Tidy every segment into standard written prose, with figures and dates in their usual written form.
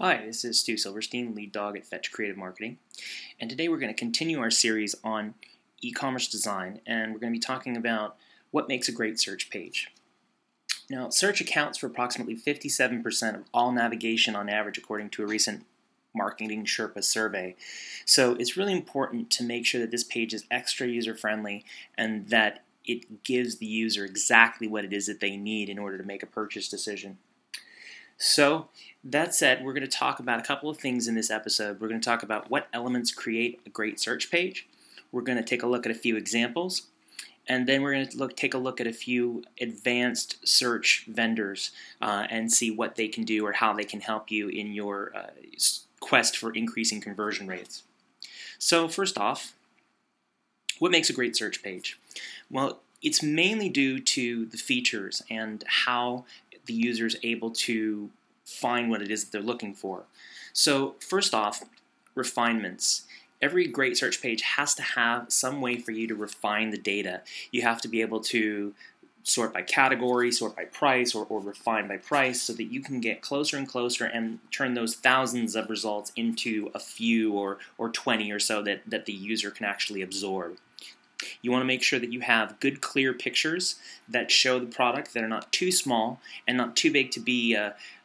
Hi, this is Stu Silverstein, lead dog at Fetch Creative Marketing, and today we're going to continue our series on e-commerce design, and we're going to be talking about what makes a great search page. Now, search accounts for approximately 57% of all navigation on average, according to a recent Marketing Sherpa survey. So it's really important to make sure that this page is extra user-friendly and that it gives the user exactly what it is that they need in order to make a purchase decision. So, that said, we're going to talk about a couple of things in this episode. We're going to talk about what elements create a great search page. We're going to take a look at a few examples. And then we're going to take a look at a few advanced search vendors and see what they can do or how they can help you in your quest for increasing conversion rates. So first off, what makes a great search page? Well, it's mainly due to the features and how the user is able to find what it is that they're looking for. So first off, refinements. Every great search page has to have some way for you to refine the data. You have to be able to sort by category, sort by price, or refine by price so that you can get closer and closer and turn those thousands of results into a few or 20 or so that the user can actually absorb. You want to make sure that you have good, clear pictures that show the product that are not too small and not too big to be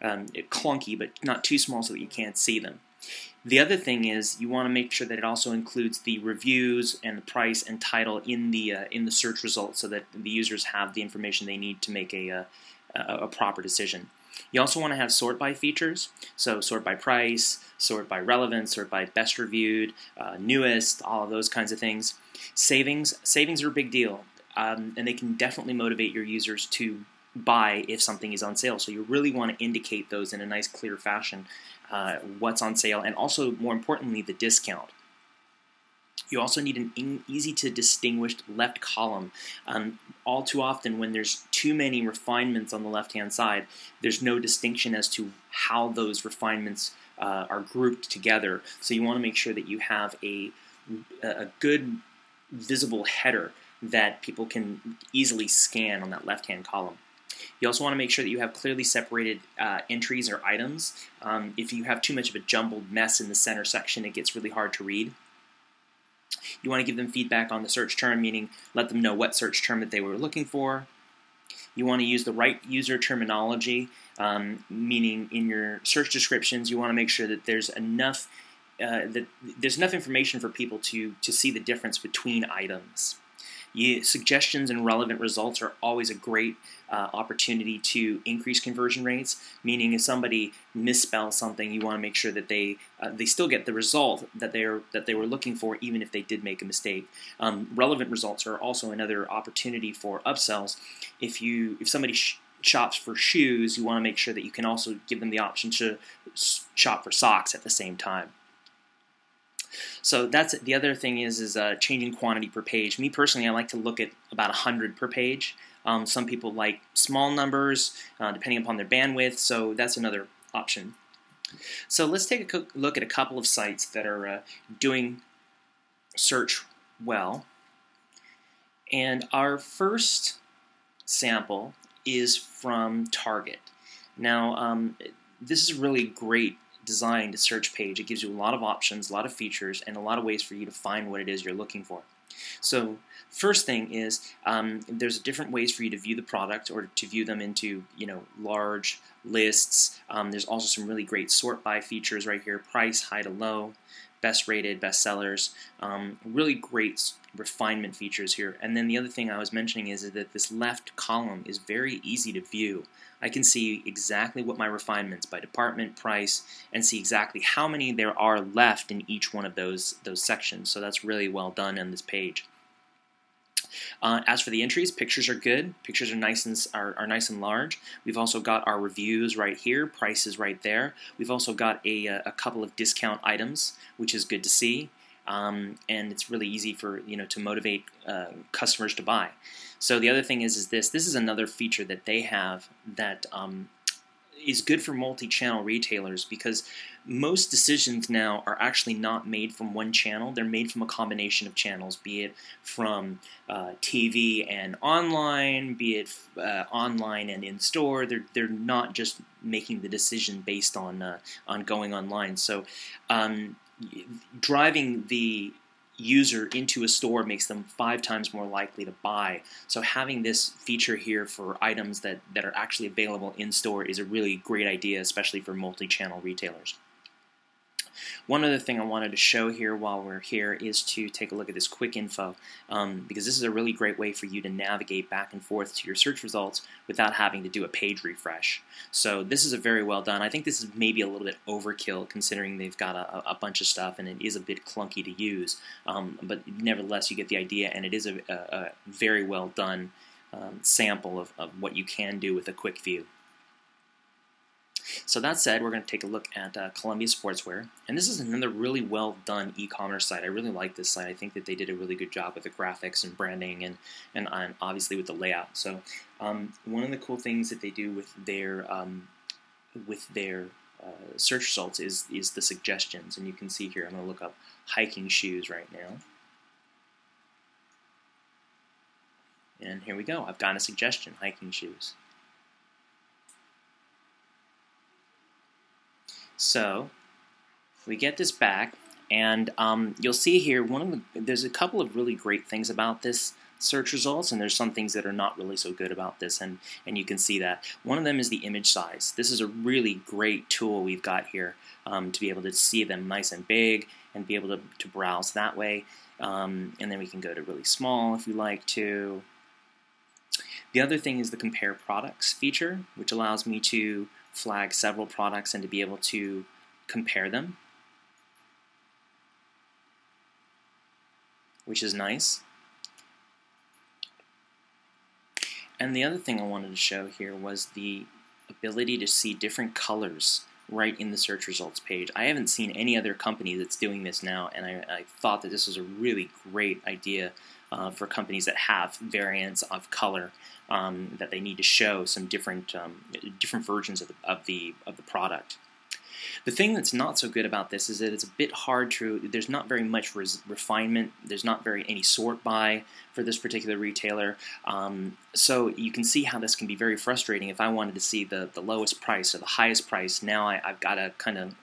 clunky, but not too small so that you can't see them. The other thing is you want to make sure that it also includes the reviews and the price and title in the search results so that the users have the information they need to make a proper decision. You also want to have sort by features, so sort by price, sort by relevance, sort by best reviewed, newest, all of those kinds of things. Savings are a big deal, and they can definitely motivate your users to buy if something is on sale. So you really want to indicate those in a nice, clear fashion, what's on sale, and also, more importantly, the discount. You also need an easy-to-distinguish left column. All too often, when there's too many refinements on the left-hand side, there's no distinction as to how those refinements are grouped together. So you want to make sure that you have a good, visible header that people can easily scan on that left-hand column. You also want to make sure that you have clearly separated entries or items. If you have too much of a jumbled mess in the center section, it gets really hard to read. You want to give them feedback on the search term, meaning let them know what search term that they were looking for. You want to use the right user terminology, meaning in your search descriptions, you want to make sure that there's enough information for people to see the difference between items. Suggestions and relevant results are always a great opportunity to increase conversion rates, meaning if somebody misspells something, you want to make sure that they still get the result that they were looking for, even if they did make a mistake. Relevant results are also another opportunity for upsells. If somebody shops for shoes, you want to make sure that you can also give them the option to shop for socks at the same time. So that's it. The other thing is changing quantity per page. Me personally, I like to look at about 100 per page. Some people like small numbers, depending upon their bandwidth, so that's another option. So let's take a look at a couple of sites that are doing search well. And our first sample is from Target. Now, this is really great designed search page. It gives you a lot of options, a lot of features, and a lot of ways for you to find what it is you're looking for. So first thing is there's different ways for you to view the product or to view them into large lists. There's also some really great sort by features right here: price, high to low, best rated, best sellers. Really great refinement features here. And then the other thing I was mentioning is that this left column is very easy to view. I can see exactly what my refinements by department, price, and see exactly how many there are left in each one of those sections. So that's really well done on this page. As for the entries, pictures are good. Pictures are nice and large. We've also got our reviews right here, prices right there. We've also got a couple of discount items, which is good to see. And it's really easy for to motivate customers to buy. So the other thing is this is another feature that they have that is good for multi-channel retailers, because most decisions now are actually not made from one channel. They're made from a combination of channels, be it from TV and online, be it online and in-store. They're not just making the decision based on going online. So driving the user into a store makes them 5 times more likely to buy. So having this feature here for items that are actually available in store is a really great idea, especially for multi-channel retailers. One other thing I wanted to show here while we're here is to take a look at this quick info, because this is a really great way for you to navigate back and forth to your search results without having to do a page refresh. So this is a very well done. I think this is maybe a little bit overkill considering they've got a bunch of stuff and it is a bit clunky to use, but nevertheless you get the idea, and it is a very well done sample of what you can do with a quick view. So that said, we're going to take a look at Columbia Sportswear, and this is another really well done e-commerce site. I really like this site. I think that they did a really good job with the graphics and branding and obviously with the layout. So one of the cool things that they do with their search results is the suggestions, and you can see here I'm going to look up hiking shoes right now. And here we go. I've got a suggestion, hiking shoes. So we get this back, and you'll see here there's a couple of really great things about this search results, and there's some things that are not really so good about this, and you can see that. One of them is the image size. This is a really great tool we've got here to be able to see them nice and big and be able to browse that way, and then we can go to really small if we like to. The other thing is the compare products feature, which allows me to flag several products and to be able to compare them, which is nice. And the other thing I wanted to show here was the ability to see different colors right in the search results page. I haven't seen any other company that's doing this now, and I thought that this was a really great idea for companies that have variants of color that they need to show some different versions of the product. The thing that's not so good about this is that it's a bit hard to. There's not very much refinement. There's not any sort by for this particular retailer. So you can see how this can be very frustrating. If I wanted to see the lowest price or the highest price, now I've got to kind of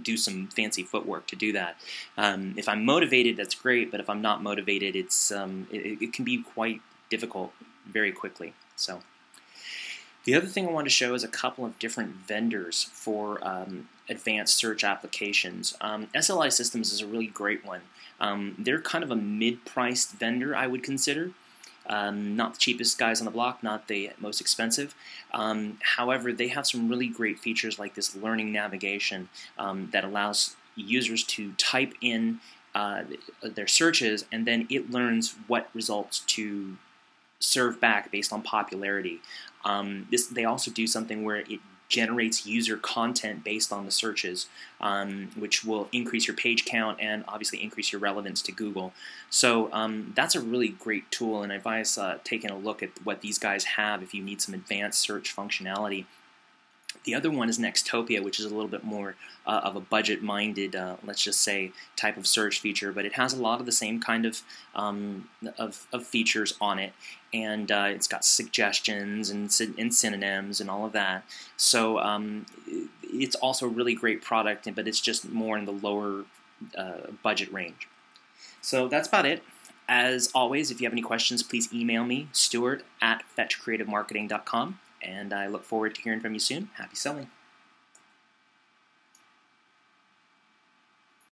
do some fancy footwork to do that. If I'm motivated, that's great, but if I'm not motivated, it can be quite difficult very quickly. So the other thing I want to show is a couple of different vendors for advanced search applications. SLI Systems is a really great one. They're kind of a mid-priced vendor, I would consider. Not the cheapest guys on the block, not the most expensive. However, they have some really great features like this learning navigation that allows users to type in their searches, and then it learns what results to serve back based on popularity. They also do something where it generates user content based on the searches, which will increase your page count and obviously increase your relevance to Google. So that's a really great tool, and I advise taking a look at what these guys have if you need some advanced search functionality. The other one is Nextopia, which is a little bit more of a budget-minded, let's just say, type of search feature, but it has a lot of the same kind of features on it, and it's got suggestions and synonyms and all of that. So it's also a really great product, but it's just more in the lower budget range. So that's about it. As always, if you have any questions, please email me, Stuart@fetchcreativemarketing.com. And I look forward to hearing from you soon. Happy selling.